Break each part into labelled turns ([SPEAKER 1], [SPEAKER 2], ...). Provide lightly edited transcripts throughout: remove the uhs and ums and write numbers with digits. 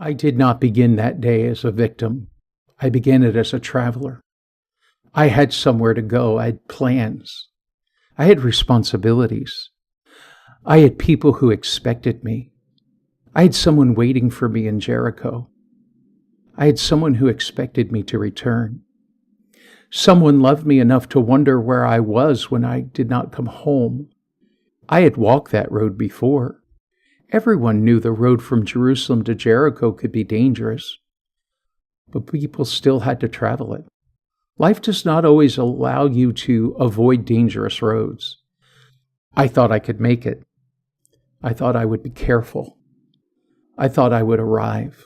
[SPEAKER 1] I did not begin that day as a victim. I began it as a traveler. I had somewhere to go. I had plans. I had responsibilities. I had people who expected me. I had someone waiting for me in Jericho. I had someone who expected me to return. Someone loved me enough to wonder where I was when I did not come home. I had walked that road before. Everyone knew the road from Jerusalem to Jericho could be dangerous, but people still had to travel it. Life does not always allow you to avoid dangerous roads. I thought I could make it. I thought I would be careful. I thought I would arrive.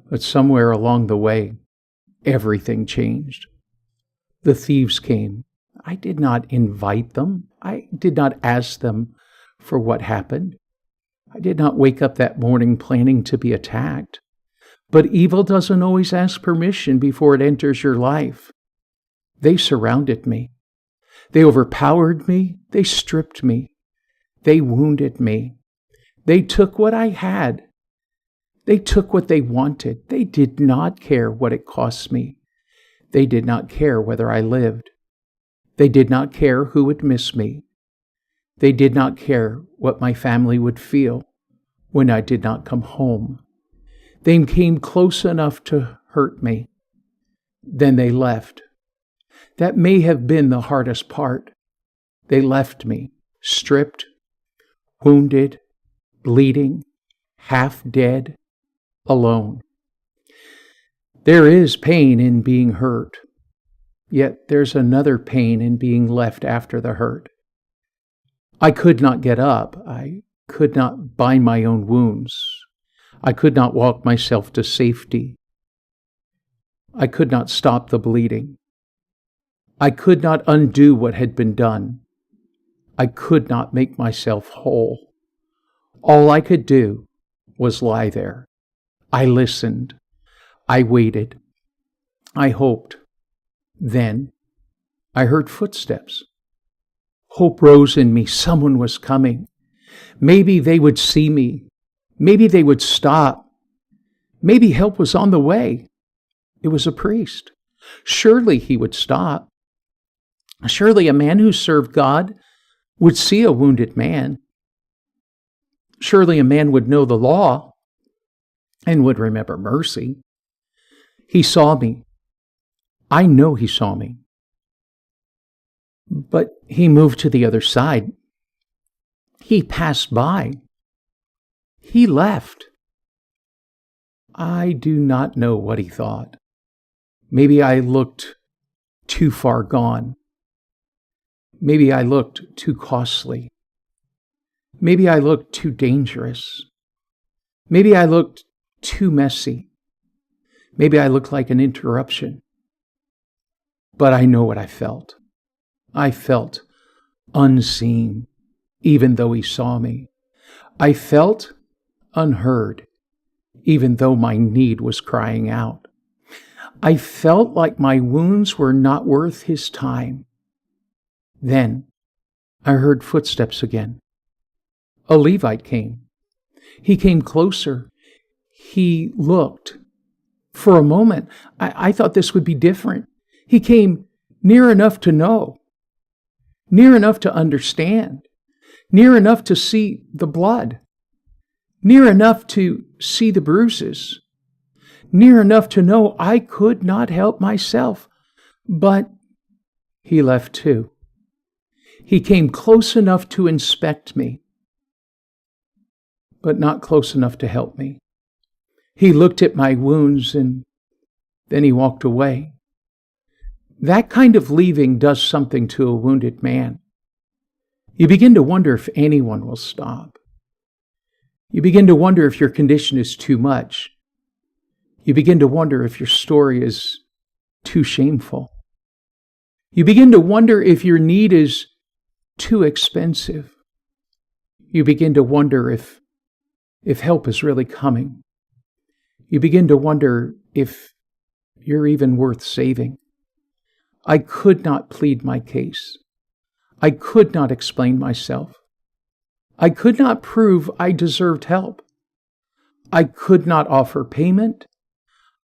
[SPEAKER 1] But somewhere along the way, everything changed. The thieves came. I did not invite them. I did not ask them for what happened. I did not wake up that morning planning to be attacked. But evil doesn't always ask permission before it enters your life. They surrounded me. They overpowered me. They stripped me. They wounded me. They took what I had. They took what they wanted. They did not care what it cost me. They did not care whether I lived. They did not care who would miss me. They did not care what my family would feel when I did not come home. They came close enough to hurt me. Then they left. That may have been the hardest part. They left me, stripped, wounded, bleeding, half dead, alone. There is pain in being hurt, yet there's another pain in being left after the hurt. I could not get up. I could not bind my own wounds. I could not walk myself to safety. I could not stop the bleeding. I could not undo what had been done. I could not make myself whole. All I could do was lie there. I listened. I waited. I hoped. Then I heard footsteps. Hope rose in me. Someone was coming. Maybe they would see me. Maybe they would stop. Maybe help was on the way. It was a priest. Surely he would stop. Surely a man who served God would see a wounded man. Surely a man would know the law and would remember mercy. He saw me. I know he saw me. But he moved to the other side. He passed by. He left. I do not know what he thought. Maybe I looked too far gone. Maybe I looked too costly. Maybe I looked too dangerous. Maybe I looked too messy. Maybe I looked like an interruption. But I know what I felt. I felt unseen, even though he saw me. I felt unheard, even though my need was crying out. I felt like my wounds were not worth his time. Then I heard footsteps again. A Levite came. He came closer. He looked. For a moment, I thought this would be different. He came near enough to know, near enough to understand, near enough to see the blood, near enough to see the bruises, near enough to know I could not help myself. But he left too. He came close enough to inspect me, but not close enough to help me. He looked at my wounds and then he walked away. That kind of leaving does something to a wounded man. You begin to wonder if anyone will stop. You begin to wonder if your condition is too much. You begin to wonder if your story is too shameful. You begin to wonder if your need is too expensive. You begin to wonder if help is really coming. You begin to wonder if you're even worth saving. I could not plead my case. I could not explain myself. I could not prove I deserved help. I could not offer payment.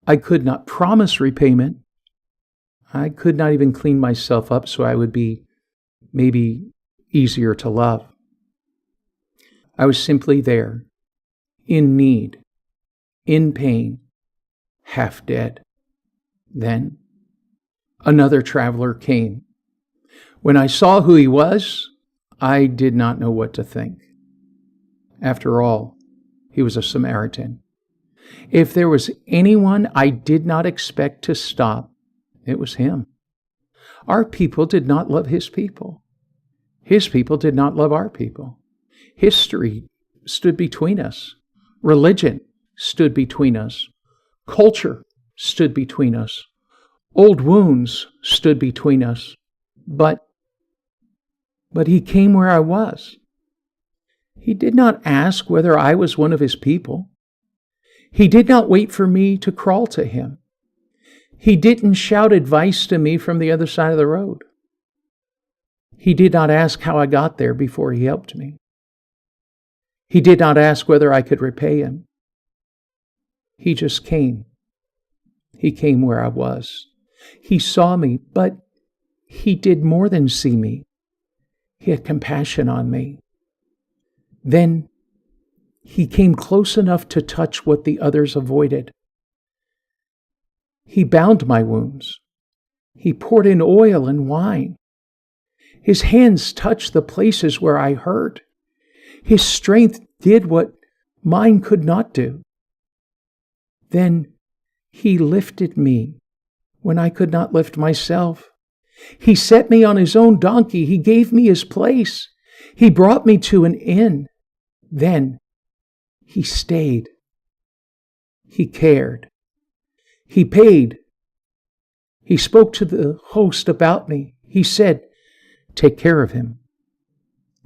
[SPEAKER 1] I could not promise repayment. I could not even clean myself up so I would be maybe easier to love. I was simply there, in need, in pain, half dead. Then another traveler came. When I saw who he was, I did not know what to think. After all, he was a Samaritan. If there was anyone I did not expect to stop, it was him. Our people did not love his people. His people did not love our people. History stood between us. Religion stood between us. Culture stood between us. Old wounds stood between us. But he came where I was. He did not ask whether I was one of his people. He did not wait for me to crawl to him. He didn't shout advice to me from the other side of the road. He did not ask how I got there before he helped me. He did not ask whether I could repay him. He just came. He came where I was. He saw me, but he did more than see me. He had compassion on me. Then he came close enough to touch what the others avoided. He bound my wounds. He poured in oil and wine. His hands touched the places where I hurt. His strength did what mine could not do. Then he lifted me when I could not lift myself. He set me on his own donkey. He gave me his place. He brought me to an inn. Then he stayed. He cared. He paid. He spoke to the host about me. He said, "Take care of him."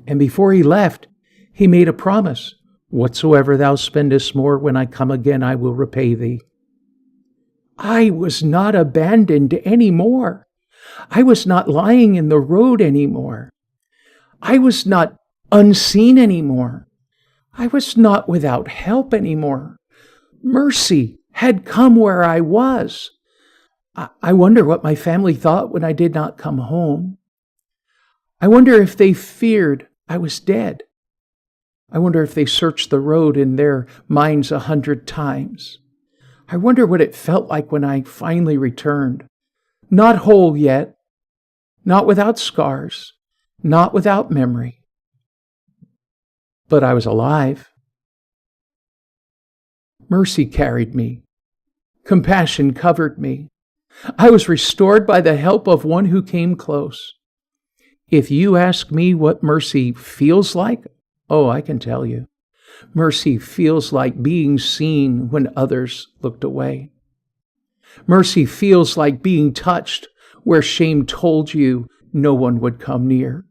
[SPEAKER 1] And before he left, he made a promise. "Whatsoever thou spendest more, when I come again, I will repay thee." I was not abandoned anymore. I was not lying in the road anymore. I was not unseen anymore. I was not without help anymore. Mercy had come where I was. I wonder what my family thought when I did not come home. I wonder if they feared I was dead. I wonder if they searched the road in their minds 100 times. I wonder what it felt like when I finally returned. Not whole yet, not without scars, not without memory. But I was alive. Mercy carried me. Compassion covered me. I was restored by the help of one who came close. If you ask me what mercy feels like, oh, I can tell you. Mercy feels like being seen when others looked away. Mercy feels like being touched where shame told you no one would come near.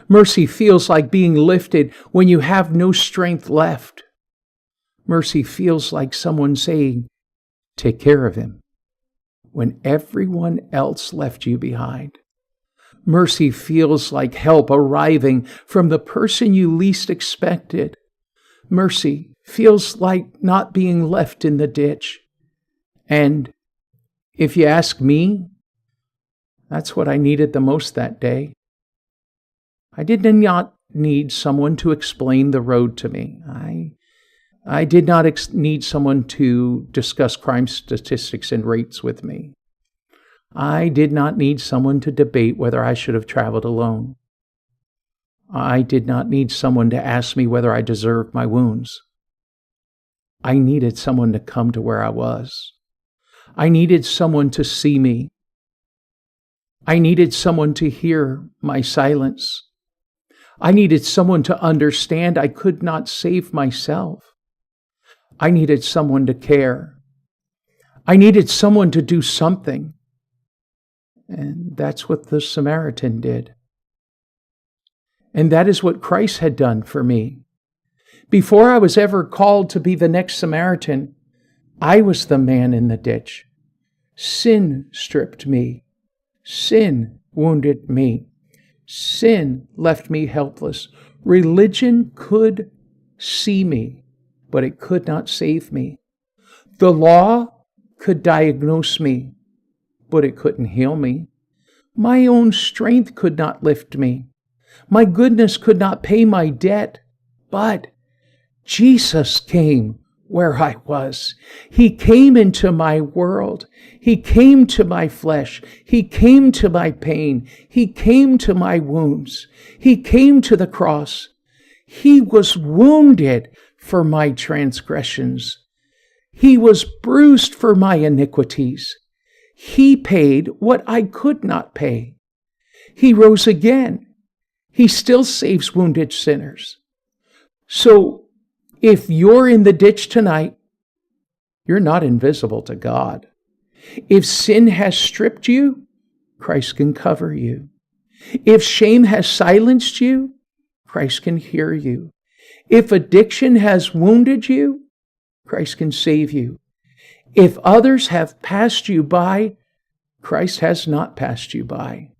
[SPEAKER 1] Mercy feels like being lifted when you have no strength left. Mercy feels like someone saying, "Take care of him," when everyone else left you behind. Mercy feels like help arriving from the person you least expected. Mercy feels like not being left in the ditch. And if you ask me, that's what I needed the most that day. I did not need someone to explain the road to me. I did not need someone to discuss crime statistics and rates with me. I did not need someone to debate whether I should have traveled alone. I did not need someone to ask me whether I deserved my wounds. I needed someone to come to where I was. I needed someone to see me. I needed someone to hear my silence. I needed someone to understand I could not save myself. I needed someone to care. I needed someone to do something. And that's what the Samaritan did. And that is what Christ had done for me. Before I was ever called to be the next Samaritan, I was the man in the ditch. Sin stripped me. Sin wounded me. Sin left me helpless. Religion could see me, but it could not save me. The law could diagnose me, but it couldn't heal me. My own strength could not lift me. My goodness could not pay my debt, but Jesus came where I was. He came into my world. He came to my flesh. He came to my pain. He came to my wounds. He came to the cross. He was wounded for my transgressions. He was bruised for my iniquities. He paid what I could not pay. He rose again. He still saves wounded sinners. So if you're in the ditch tonight, you're not invisible to God. If sin has stripped you, Christ can cover you. If shame has silenced you, Christ can hear you. If addiction has wounded you, Christ can save you. If others have passed you by, Christ has not passed you by.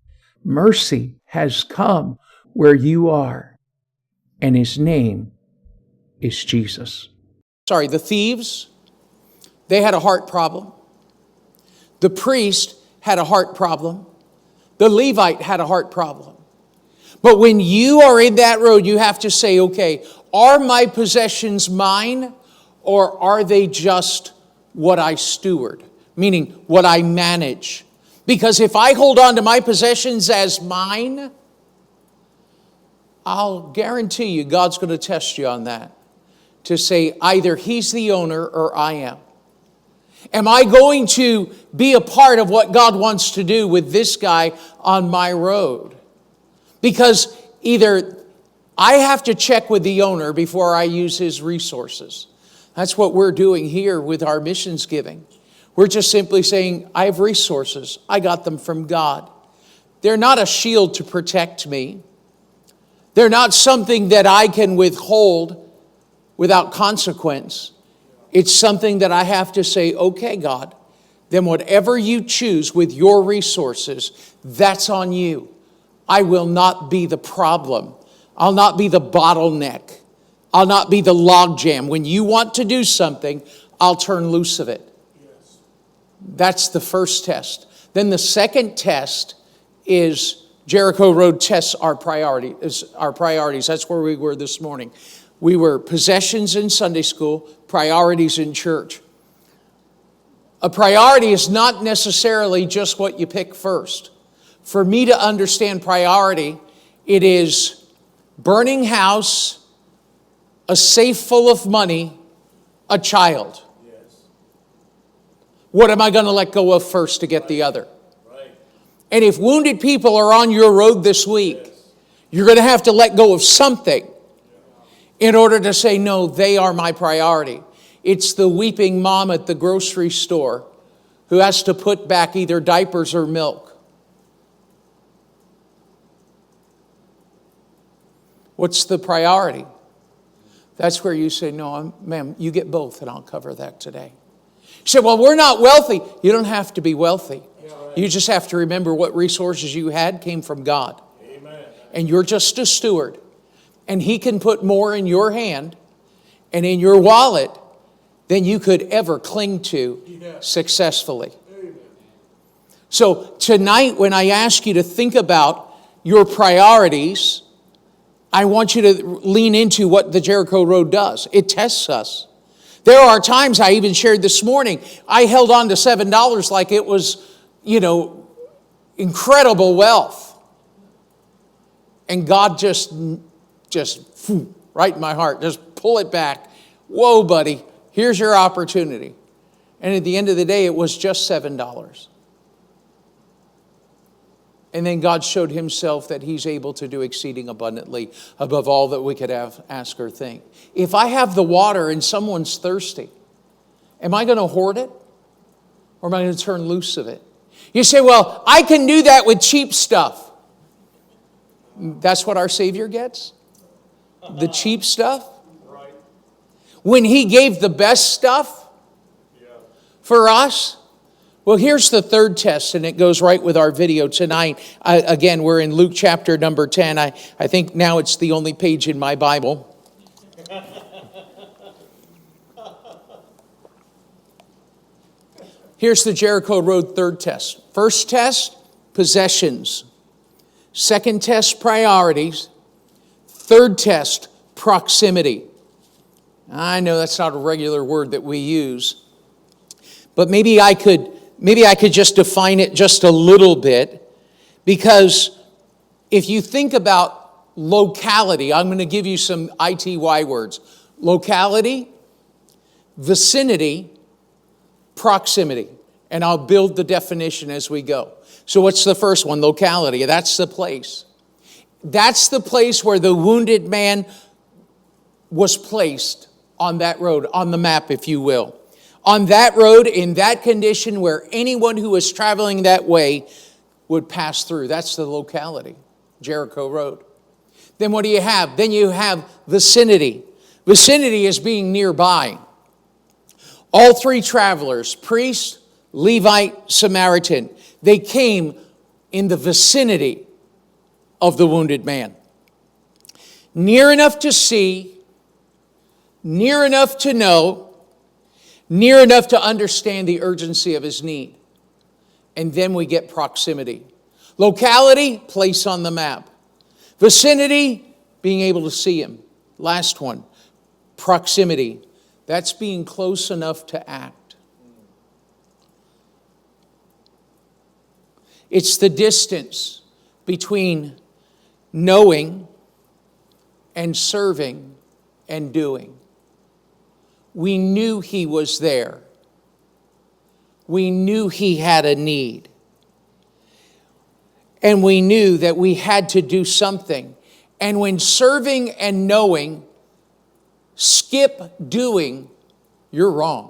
[SPEAKER 1] Mercy has come where you are, and His name is Jesus.
[SPEAKER 2] The thieves, they had a heart problem. The priest had a heart problem. The Levite had a heart problem. But when you are in that road, you have to say, okay, are my possessions mine, or are they just what I steward? Meaning what I manage. Because if I hold on to my possessions as mine, I'll guarantee you God's going to test you on that. To say either He's the owner or I am. Am I going to be a part of what God wants to do with this guy on my road? Because either I have to check with the owner before I use his resources. That's what we're doing here with our missions giving. We're just simply saying, I have resources. I got them from God. They're not a shield to protect me. They're not something that I can withhold without consequence. It's something that I have to say, okay, God, then whatever you choose with your resources, that's on you. I will not be the problem. I'll not be the bottleneck. I'll not be the logjam. When you want to do something, I'll turn loose of it. Yes. That's the first test. Then the second test is Jericho Road tests our priorities. That's where we were this morning. We were possessions in Sunday school, priorities in church. A priority is not necessarily just what you pick first. For me to understand priority, it is burning house, a safe full of money, a child. Yes. What am I going to let go of first to get the other? Right. And if wounded people are on your road this week, yes, you're going to have to let go of something in order to say, no, they are my priority. It's the weeping mom at the grocery store who has to put back either diapers or milk. What's the priority? That's where you say, no, ma'am, you get both and I'll cover that today. You say, well, we're not wealthy. You don't have to be wealthy. Yeah, right. You just have to remember what resources you had came from God. Amen. And you're just a steward. And He can put more in your hand and in your wallet than you could ever cling to successfully. Amen. So tonight, when I ask you to think about your priorities, I want you to lean into what the Jericho Road does. It tests us. There are times, I even shared this morning, I held on to $7 like it was, incredible wealth. And God just right in my heart, just pull it back. Whoa, buddy, here's your opportunity. And at the end of the day, it was just $7. And then God showed Himself that He's able to do exceeding abundantly above all that we could ask or think. If I have the water and someone's thirsty, am I going to hoard it? Or am I going to turn loose of it? You say, well, I can do that with cheap stuff. That's what our Savior gets? The cheap stuff? Right. When He gave the best stuff for us? Well, here's the third test, and it goes right with our video tonight. Again, we're in Luke chapter number 10. I think now it's the only page in my Bible. Here's the Jericho Road third test. First test, possessions. Second test, priorities. Third test, proximity. I know that's not a regular word that we use, but maybe I could just define it just a little bit, because if you think about locality, I'm going to give you some ITY words. Locality, vicinity, proximity. And I'll build the definition as we go. So what's the first one? Locality. That's the place. That's the place where the wounded man was placed on that road, on the map, if you will. On that road, in that condition, where anyone who was traveling that way would pass through. That's the locality, Jericho Road. Then what do you have? Then you have vicinity. Vicinity is being nearby. All three travelers, priest, Levite, Samaritan, they came in the vicinity of the wounded man. Near enough to see, near enough to know, near enough to understand the urgency of his need. And then we get proximity. Locality, place on the map. Vicinity, being able to see him. Last one, proximity. That's being close enough to act. It's the distance between knowing and serving and doing. We knew he was there. We knew he had a need. And we knew that we had to do something. And when serving and knowing skip doing, you're wrong.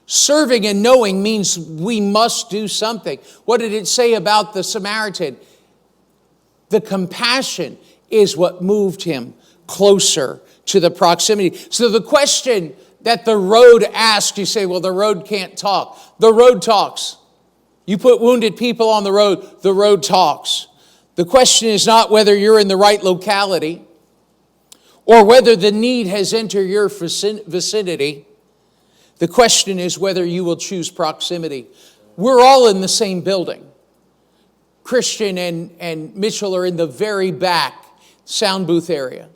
[SPEAKER 2] Serving and knowing means we must do something. What did it say about the Samaritan? The compassion is what moved him closer to the proximity. So the question that the road asks, you say, well, the road can't talk. The road talks. You put wounded people on the road talks. The question is not whether you're in the right locality or whether the need has entered your vicinity. The question is whether you will choose proximity. We're all in the same building. Christian and Mitchell are in the very back sound booth area,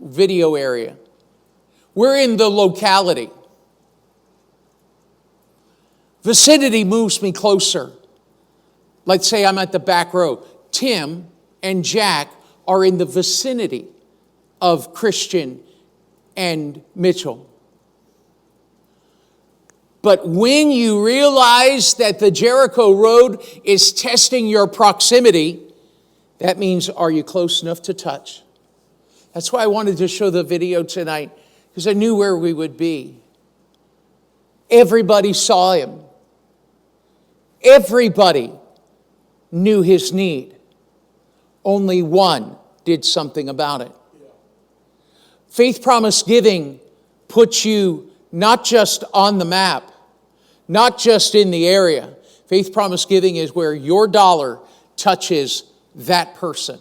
[SPEAKER 2] video area. We're in the locality. Vicinity moves me closer. Let's say I'm at the back row. Tim and Jack are in the vicinity of Christian and Mitchell. But when you realize that the Jericho Road is testing your proximity, that means, are you close enough to touch? That's why I wanted to show the video tonight, because I knew where we would be. Everybody saw him. Everybody knew his need. Only one did something about it. Faith Promise Giving puts you not just on the map, not just in the area. Faith Promise Giving is where your dollar touches that person.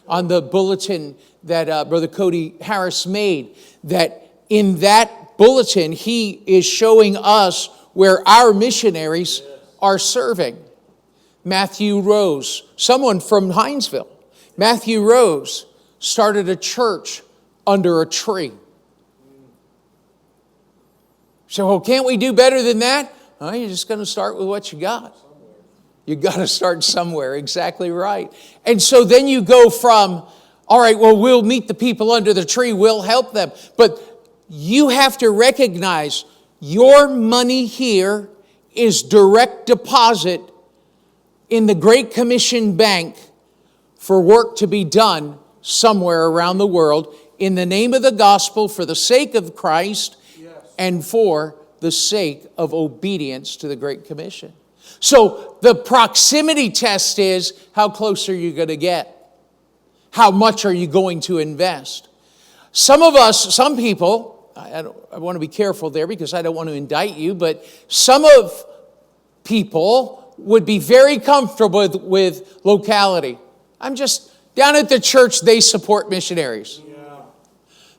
[SPEAKER 2] On the bulletin that Brother Cody Harris made, that in that bulletin, he is showing us where our missionaries are serving. Matthew Rose, someone from Hinesville, Matthew Rose started a church under a tree. So, well, can't we do better than that? Oh, you're just going to start with what you got. You got to start somewhere, exactly right. And so then you go from, all right, well, we'll meet the people under the tree, we'll help them. But you have to recognize your money here is direct deposit in the Great Commission Bank for work to be done somewhere around the world in the name of the gospel, for the sake of Christ, and for the sake of obedience to the Great Commission. So the proximity test is, how close are you going to get? How much are you going to invest? Some people, I want to be careful there because I don't want to indict you, but some of people would be very comfortable with locality. I'm just down at the church, they support missionaries.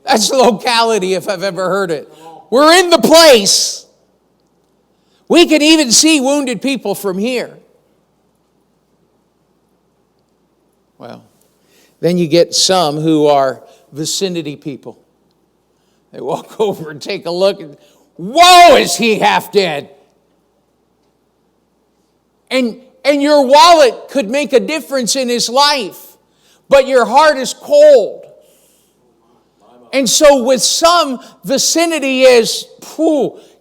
[SPEAKER 2] That's locality if I've ever heard it. We're in the place. We can even see wounded people from here. Well, then you get some who are vicinity people. They walk over and take a look and, whoa, is he half dead? And your wallet could make a difference in his life, but your heart is cold. And so with some, vicinity is,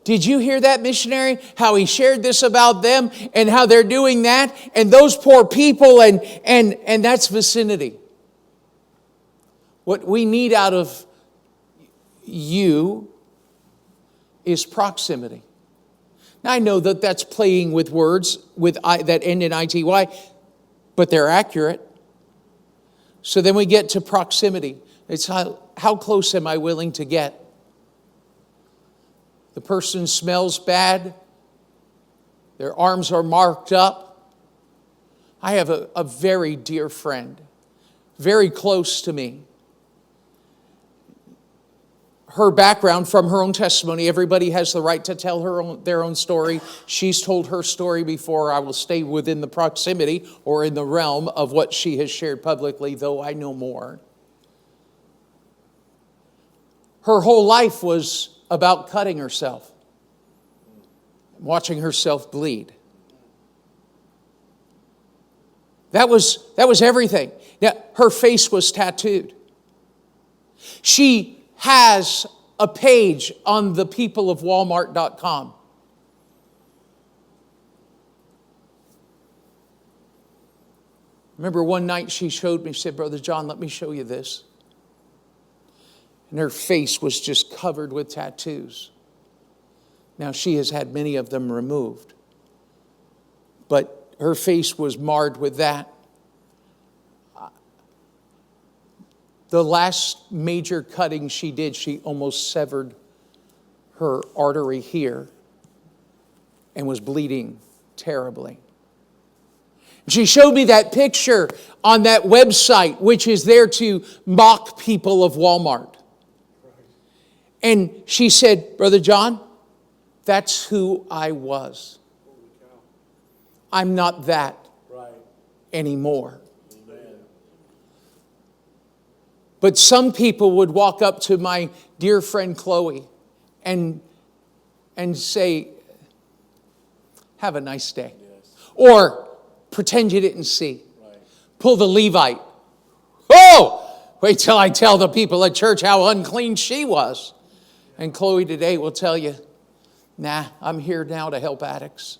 [SPEAKER 2] did you hear that missionary? How he shared this about them and how they're doing that? And those poor people, and that's vicinity. What we need out of you is proximity. Now, I know that that's playing with words that end in ity, but they're accurate. So then we get to proximity. It's how close am I willing to get? The person smells bad. Their arms are marked up. I have a very dear friend, very close to me. Her background, from her own testimony, everybody has the right to tell their own story. She's told her story before. I will stay within the proximity or in the realm of what she has shared publicly, though I know more. Her whole life was about cutting herself, watching herself bleed. That was everything. Now, her face was tattooed. She has a page on the peopleofwalmart.com. Remember one night she showed me, she said, Brother John, let me show you this. And her face was just covered with tattoos. Now she has had many of them removed. But her face was marred with that. The last major cutting she did, she almost severed her artery here and was bleeding terribly. She showed me that picture on that website, which is there to mock people of Walmart. And she said, Brother John, that's who I was. I'm not that anymore. But some people would walk up to my dear friend Chloe and say, have a nice day. Yes. Or pretend you didn't see. Right. Pull the Levite. Oh, wait till I tell the people at church how unclean she was. And Chloe today will tell you, nah, I'm here now to help addicts.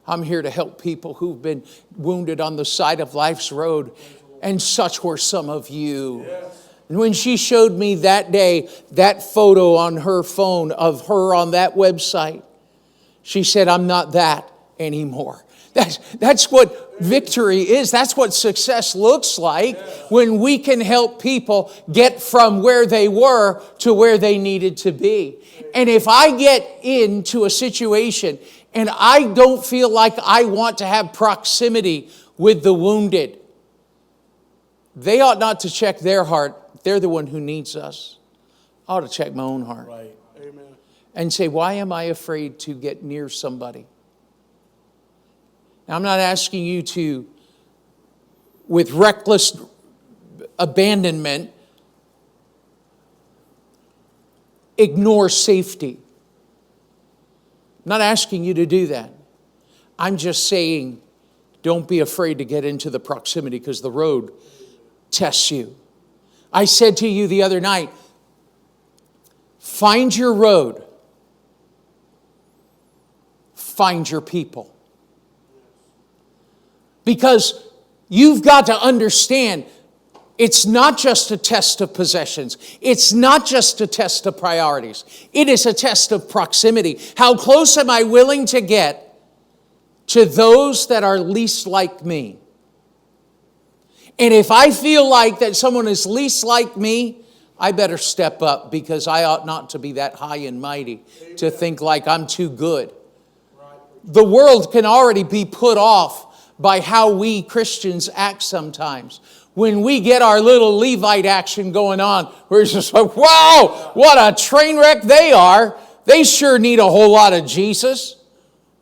[SPEAKER 2] I'm here to help people who've been wounded on the side of life's road. And such were some of you. Yes. And when she showed me that day, that photo on her phone of her on that website, she said, I'm not that anymore. That's what victory is. That's what success looks like when we can help people get from where they were to where they needed to be. And if I get into a situation and I don't feel like I want to have proximity with the wounded, they ought not to check their heart. They're the one who needs us. I ought to check my own heart. Right. Amen. And say, why am I afraid to get near somebody? Now, I'm not asking you to, with reckless abandonment, ignore safety. I'm not asking you to do that. I'm just saying, don't be afraid to get into the proximity because the road tests you. I said to you the other night, find your road. Find your people. Because you've got to understand, it's not just a test of possessions. It's not just a test of priorities. It is a test of proximity. How close am I willing to get to those that are least like me? And if I feel like that someone is least like me, I better step up because I ought not to be that high and mighty to think like I'm too good. The world can already be put off by how we Christians act sometimes. When we get our little Levite action going on, we're just like, wow, what a train wreck they are. They sure need a whole lot of Jesus.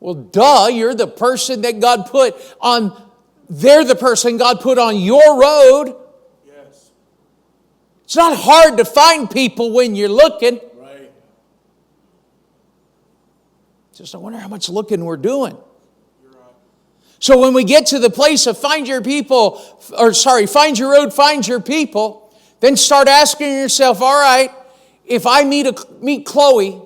[SPEAKER 2] Well, duh, you're the person that God put on, they're the person God put on your road.
[SPEAKER 3] Yes.
[SPEAKER 2] It's not hard to find people when you're looking.
[SPEAKER 3] Right.
[SPEAKER 2] Just I wonder how much looking we're doing.
[SPEAKER 3] You're right.
[SPEAKER 2] So when we get to the place of find your road, find your people, then start asking yourself, all right, if I meet Chloe,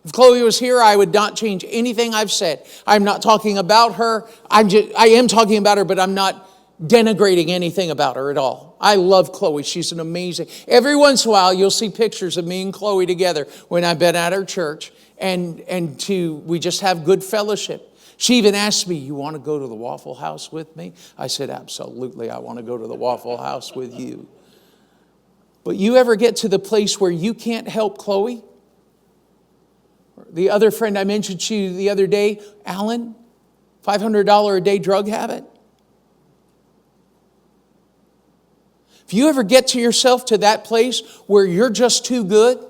[SPEAKER 2] if Chloe was here, I would not change anything I've said. I'm not talking about her. I am talking about her, but I'm not denigrating anything about her at all. I love Chloe. She's an amazing. Every once in a while, you'll see pictures of me and Chloe together when I've been at her church, and we just have good fellowship. She even asked me, "You want to go to the Waffle House with me?" I said, "Absolutely, I want to go to the Waffle House with you." But you ever get to the place where you can't help Chloe? The other friend I mentioned to you the other day, Alan, $500 a day drug habit. If you ever get to yourself to that place where you're just too good,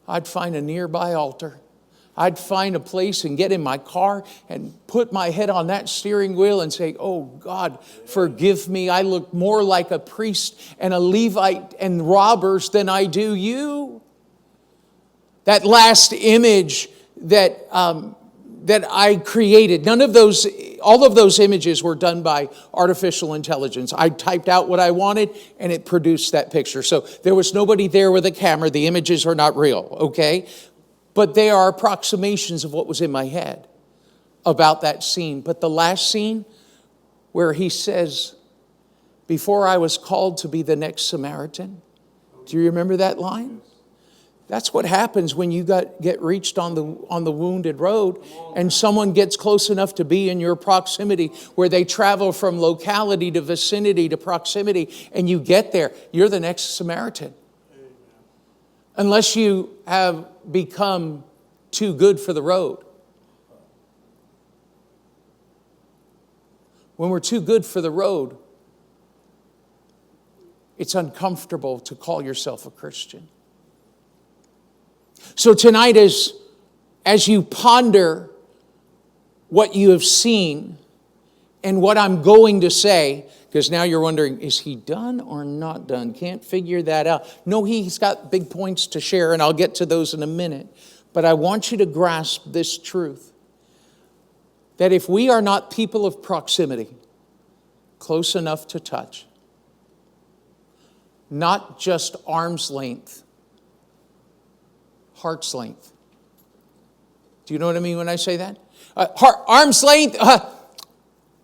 [SPEAKER 2] I'd find a nearby altar. I'd find a place and get in my car and put my head on that steering wheel and say, "Oh God, forgive me. I look more like a priest and a Levite and robbers than I do you." That last image that I created, all of those images were done by artificial intelligence. I typed out what I wanted and it produced that picture. So there was nobody there with a camera. The images are not real, okay? But they are approximations of what was in my head about that scene. But the last scene where he says, "Before I was called to be the next Samaritan." Do you remember that line? That's what happens when you get reached on the wounded road and someone gets close enough to be in your proximity where they travel from locality to vicinity to proximity and you get there. You're the next Samaritan. Amen. Unless you have become too good for the road. When we're too good for the road, it's uncomfortable to call yourself a Christian. So tonight, as you ponder what you have seen and what I'm going to say, because now you're wondering, is he done or not done? Can't figure that out. No, he's got big points to share, and I'll get to those in a minute. But I want you to grasp this truth, that if we are not people of proximity, close enough to touch, not just arm's length, heart's length. Do you know what I mean when I say that? Arm's length,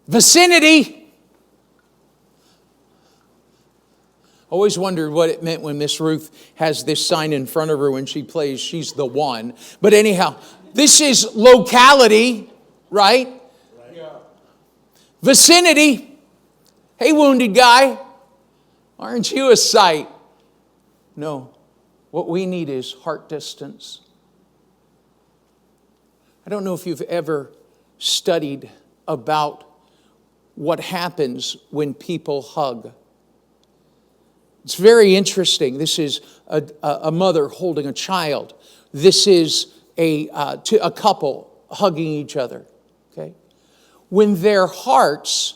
[SPEAKER 2] vicinity. Always wondered what it meant when Miss Ruth has this sign in front of her when she plays She's the One. But anyhow, this is locality, right?
[SPEAKER 3] Yeah.
[SPEAKER 2] Vicinity. Hey, wounded guy, aren't you a sight? No. What we need is heart distance. I don't know if you've ever studied about what happens when people hug. It's very interesting. This is a mother holding a child. This is a couple hugging each other. Okay? When their hearts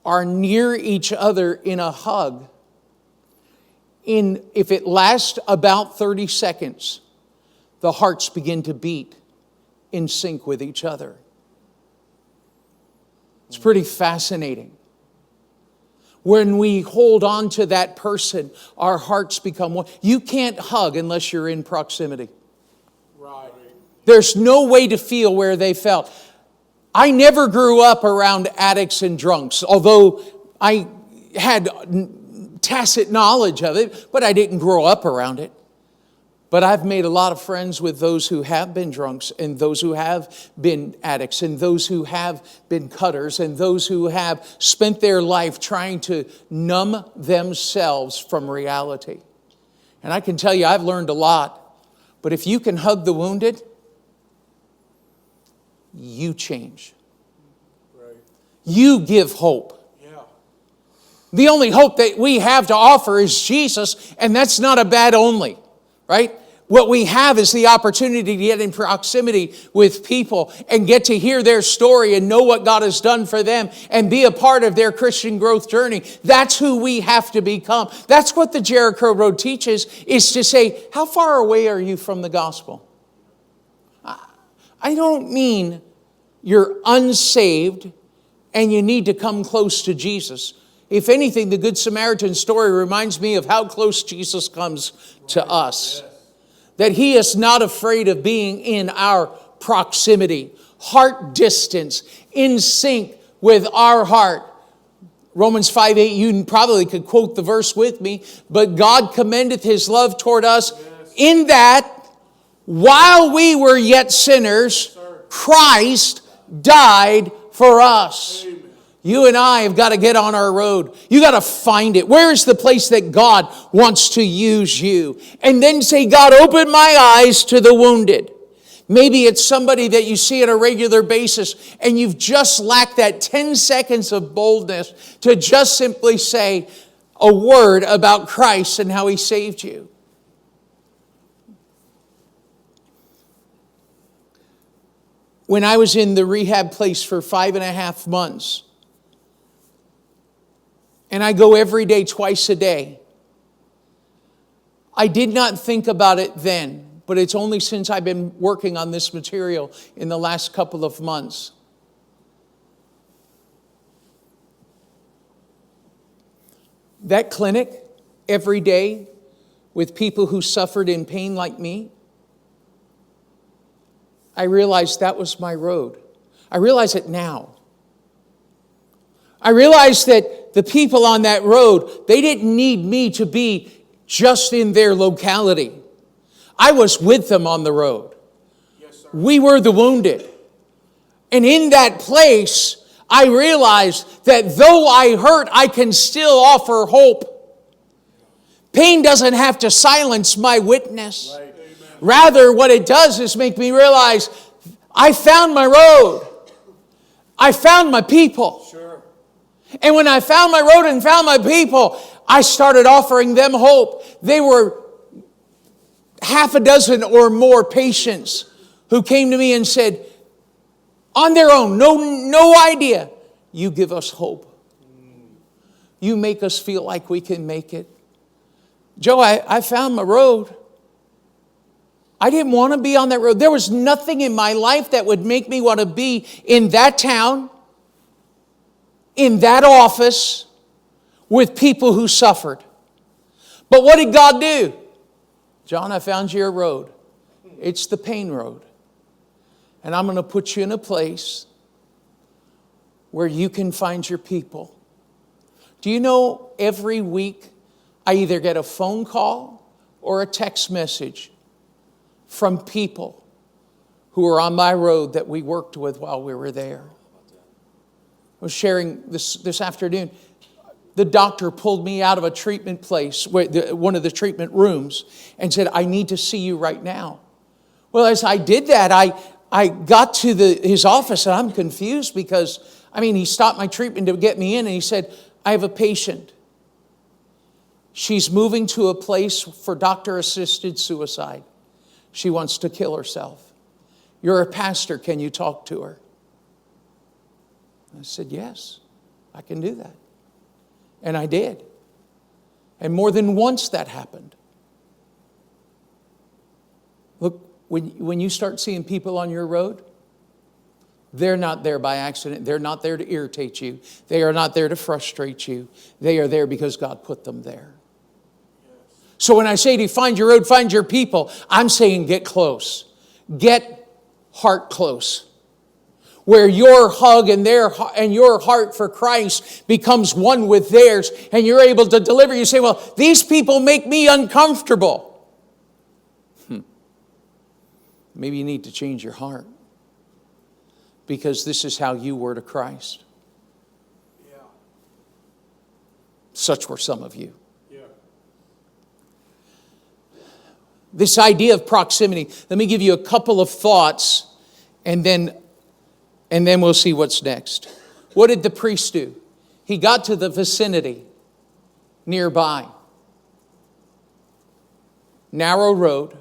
[SPEAKER 2] are near each other in a hug, if it lasts about 30 seconds, the hearts begin to beat in sync with each other. It's pretty fascinating. When we hold on to that person, our hearts become one. You can't hug unless you're in proximity.
[SPEAKER 3] Right.
[SPEAKER 2] There's no way to feel where they felt. I never grew up around addicts and drunks, although I had tacit knowledge of it, but I didn't grow up around it. But I've made a lot of friends with those who have been drunks and those who have been addicts and those who have been cutters and those who have spent their life trying to numb themselves from reality. And I can tell you, I've learned a lot. But if you can hug the wounded, you change.
[SPEAKER 3] Right.
[SPEAKER 2] You give hope. The only hope that we have to offer is Jesus, and that's not a bad only, right? What we have is the opportunity to get in proximity with people and get to hear their story and know what God has done for them and be a part of their Christian growth journey. That's who we have to become. That's what the Jericho Road teaches, is to say, how far away are you from the gospel? I don't mean you're unsaved and you need to come close to Jesus. If anything, the Good Samaritan story reminds me of how close Jesus comes to us. That he is not afraid of being in our proximity, heart distance, in sync with our heart. Romans 5:8, you probably could quote the verse with me, but God commendeth his love toward us in that while we were yet sinners, Christ died for us. You and I have got to get on our road. You got to find it. Where is the place that God wants to use you? And then say, God, open my eyes to the wounded. Maybe it's somebody that you see on a regular basis and you've just lacked that 10 seconds of boldness to just simply say a word about Christ and how he saved you. When I was in the rehab place for 5.5 months, and I go every day, twice a day, I did not think about it then, but it's only since I've been working on this material in the last couple of months. That clinic, every day, with people who suffered in pain like me, I realized that was my road. I realize it now. I realized that the people on that road, they didn't need me to be just in their locality. I was with them on the road.
[SPEAKER 3] Yes, sir.
[SPEAKER 2] We were the wounded. And in that place, I realized that though I hurt, I can still offer hope. Pain doesn't have to silence my witness.
[SPEAKER 3] Right.
[SPEAKER 2] Rather, what it does is make me realize I found my road. I found my people.
[SPEAKER 3] Sure.
[SPEAKER 2] And when I found my road and found my people, I started offering them hope. They were 6 or more patients who came to me and said, on their own, no idea, you give us hope. You make us feel like we can make it. Joe, I found my road. I didn't want to be on that road. There was nothing in my life that would make me want to be in that town, in that office, with people who suffered. But what did God do? John, I found you a road. It's the pain road. And I'm going to put you in a place where you can find your people. Do you know every week I either get a phone call or a text message from people who are on my road that we worked with while we were there? I was sharing this afternoon. The doctor pulled me out of a treatment place, one of the treatment rooms, and said, I need to see you right now. Well, as I did that, I got to his office, and I'm confused because, he stopped my treatment to get me in, and he said, I have a patient. She's moving to a place for doctor-assisted suicide. She wants to kill herself. You're a pastor. Can you talk to her? I said, yes, I can do that. And I did. And more than once that happened. Look, when you start seeing people on your road, they're not there by accident. They're not there to irritate you. They are not there to frustrate you. They are there because God put them there. So when I say to you, find your road, find your people, I'm saying get close. Get heart close. Where your hug and your heart for Christ becomes one with theirs, and you're able to deliver. You say, well, these people make me uncomfortable. Maybe you need to change your heart, because this is how you were to Christ.
[SPEAKER 3] Yeah.
[SPEAKER 2] Such were some of you.
[SPEAKER 3] Yeah.
[SPEAKER 2] This idea of proximity, let me give you a couple of thoughts, and then we'll see what's next. What did the priest do? He got to the vicinity nearby. Narrow road,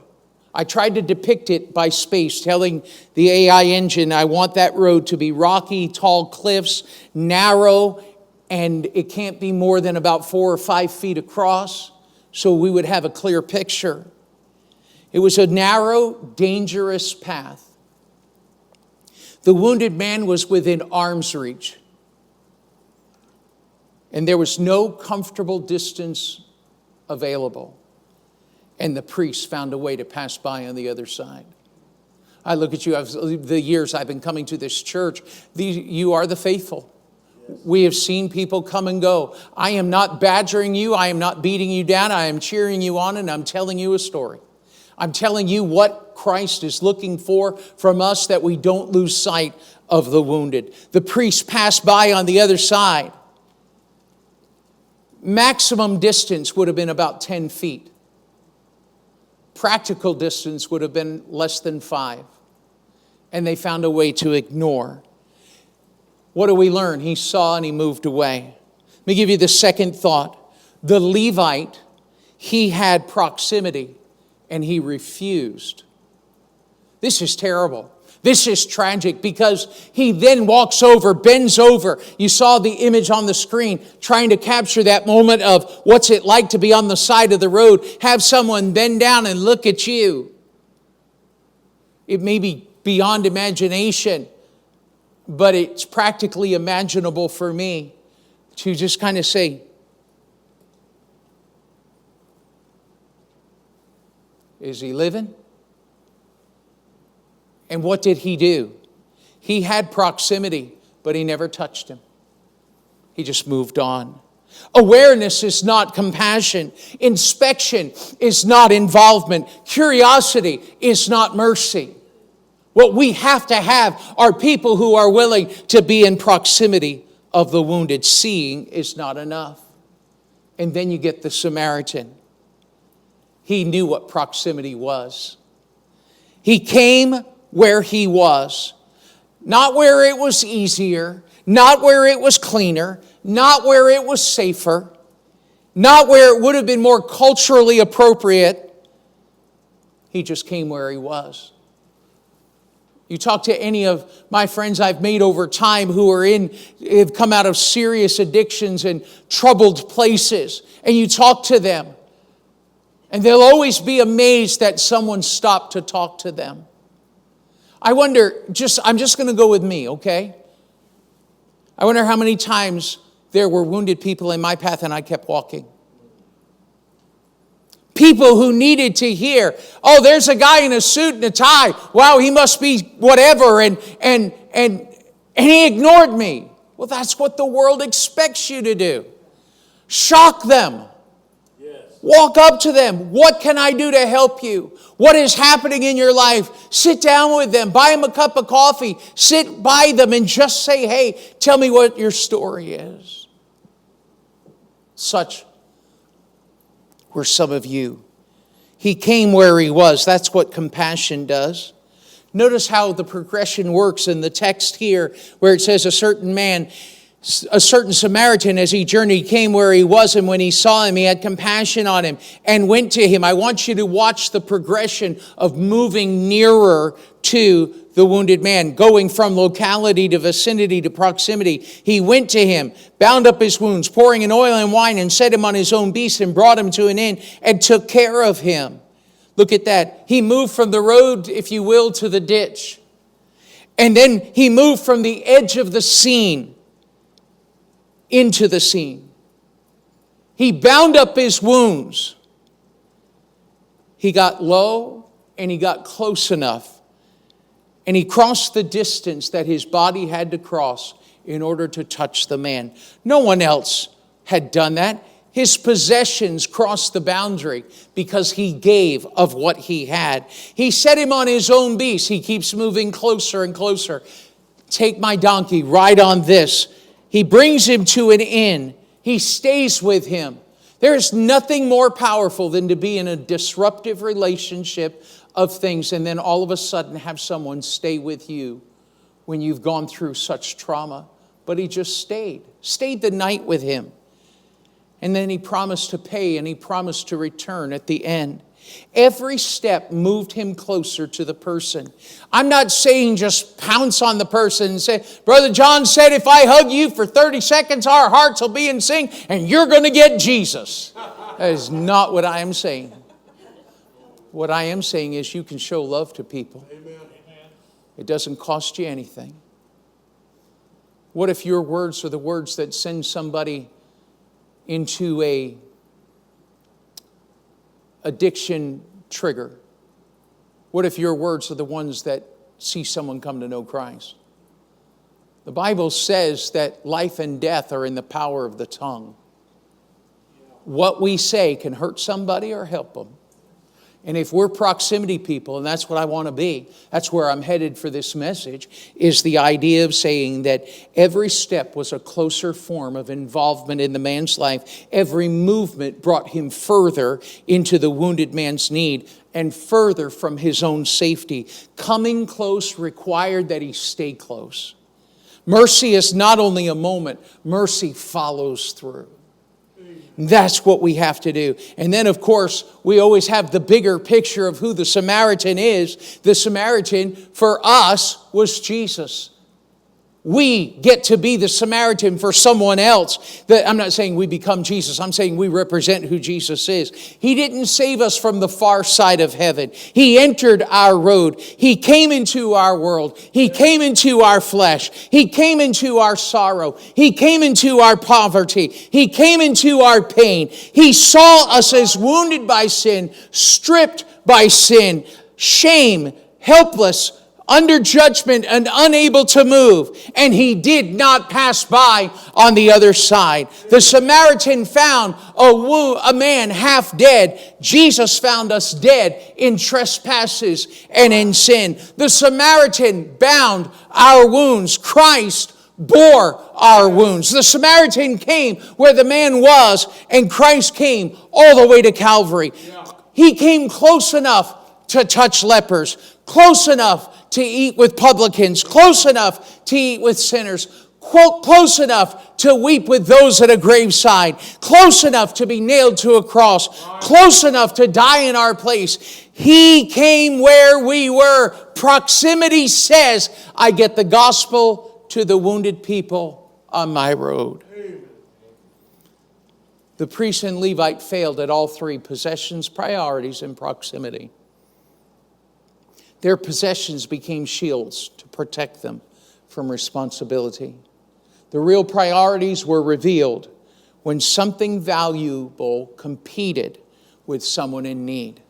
[SPEAKER 2] I tried to depict it by space, telling the AI engine I want that road to be rocky, tall cliffs, narrow, and it can't be more than about 4 or 5 feet across, so we would have a clear picture. It was a narrow, dangerous path. The wounded man was within arm's reach, and there was no comfortable distance available. And the priest found a way to pass by on the other side. I look at you, the years I've been coming to this church, you are the faithful. We have seen people come and go. I am not badgering you. I am not beating you down. I am cheering you on, and I'm telling you a story. I'm telling you what Christ is looking for from us, that we don't lose sight of the wounded. The priest passed by on the other side. Maximum distance would have been about 10 feet. Practical distance would have been less than 5. And they found a way to ignore. What do we learn? He saw and he moved away. Let me give you the second thought. The Levite, he had proximity and he refused. This is terrible. This is tragic, because he then walks over, bends over. You saw the image on the screen, trying to capture that moment of what's it like to be on the side of the road, have someone bend down and look at you. It may be beyond imagination, but it's practically imaginable for me to just kind of say, is he living? And what did he do? He had proximity, but he never touched him. He just moved on. Awareness is not compassion. Inspection is not involvement. Curiosity is not mercy. What we have to have are people who are willing to be in proximity of the wounded. Seeing is not enough. And then you get the Samaritan. He knew what proximity was. He came where he was. Not where it was easier, not where it was cleaner, not where it was safer, not where it would have been more culturally appropriate. He just came where he was. You talk to any of my friends I've made over time who have come out of serious addictions and troubled places, and you talk to them, and they'll always be amazed that someone stopped to talk to them. I wonder, I'm just going to go with me, okay? I wonder how many times there were wounded people in my path and I kept walking. People who needed to hear, oh, there's a guy in a suit and a tie. Wow, he must be whatever. And he ignored me. Well, that's what the world expects you to do. Shock them. Walk up to them. What can I do to help you? What is happening in your life? Sit down with them. Buy them a cup of coffee. Sit by them and just say, hey, tell me what your story is. Such were some of you. He came where he was. That's what compassion does. Notice how the progression works in the text here, where it says a certain Samaritan, as he journeyed, came where he was, and when he saw him, he had compassion on him and went to him. I want you to watch the progression of moving nearer to the wounded man, going from locality to vicinity to proximity. He went to him, bound up his wounds, pouring in oil and wine, and set him on his own beast, and brought him to an inn, and took care of him. Look at that. He moved from the road, if you will, to the ditch. And then he moved from the edge of the scene into the scene. He bound up his wounds. He got low and he got close enough. And he crossed the distance that his body had to cross in order to touch the man. No one else had done that. His possessions crossed the boundary because he gave of what he had. He set him on his own beast. He keeps moving closer and closer. Take my donkey, ride on this. He brings him to an inn. He stays with him. There is nothing more powerful than to be in a disruptive relationship of things and then all of a sudden have someone stay with you when you've gone through such trauma. But he just stayed the night with him. And then he promised to pay and he promised to return at the end. Every step moved him closer to the person. I'm not saying just pounce on the person and say, Brother John said if I hug you for 30 seconds, our hearts will be in sync and you're going to get Jesus. That is not what I am saying. What I am saying is you can show love to people.
[SPEAKER 3] Amen.
[SPEAKER 2] It doesn't cost you anything. What if your words are the words that send somebody into a addiction trigger? What if your words are the ones that see someone come to know Christ? The Bible says that life and death are in the power of the tongue. What we say can hurt somebody or help them. And if we're proximity people, and that's what I want to be, that's where I'm headed for this message, is the idea of saying that every step was a closer form of involvement in the man's life. Every movement brought him further into the wounded man's need and further from his own safety. Coming close required that he stay close. Mercy is not only a moment, mercy follows through. That's what we have to do. And then, of course, we always have the bigger picture of who the Samaritan is. The Samaritan, for us, was Jesus. We get to be the Samaritan for someone else. I'm not saying we become Jesus. I'm saying we represent who Jesus is. He didn't save us from the far side of heaven. He entered our road. He came into our world. He came into our flesh. He came into our sorrow. He came into our poverty. He came into our pain. He saw us as wounded by sin, stripped by sin, shame, helpless, under judgment and unable to move. And he did not pass by on the other side. The Samaritan found a man half dead. Jesus found us dead in trespasses and in sin. The Samaritan bound our wounds. Christ bore our wounds. The Samaritan came where the man was, and Christ came all the way to Calvary. He came close enough to touch lepers, close enough to eat with publicans, close enough to eat with sinners, close enough to weep with those at a graveside, close enough to be nailed to a cross, close enough to die in our place. He came where we were. Proximity says, I get the gospel to the wounded people on my road. The priest and Levite failed at all three: possessions, priorities, and proximity. Their possessions became shields to protect them from responsibility. The real priorities were revealed when something valuable competed with someone in need.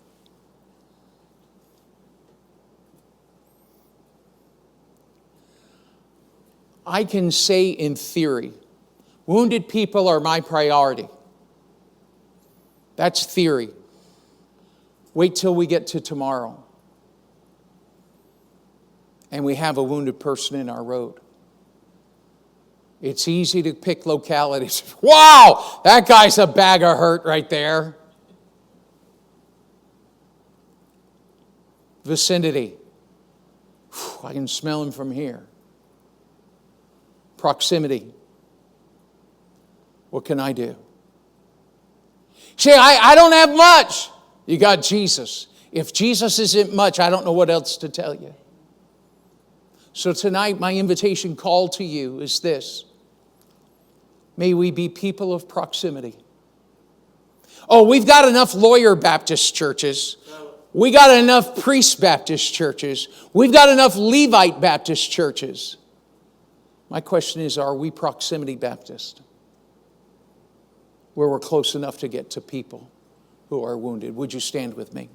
[SPEAKER 2] I can say in theory, wounded people are my priority. That's theory. Wait till we get to tomorrow and we have a wounded person in our road. It's easy to pick localities. Wow, that guy's a bag of hurt right there. Vicinity. I can smell him from here. Proximity. What can I do? Say, I don't have much. You got Jesus. If Jesus isn't much, I don't know what else to tell you. So tonight, my invitation call to you is this. May we be people of proximity. Oh, we've got enough lawyer Baptist churches. We got enough priest Baptist churches. We've got enough Levite Baptist churches. My question is, are we proximity Baptist? Where we're close enough to get to people who are wounded. Would you stand with me?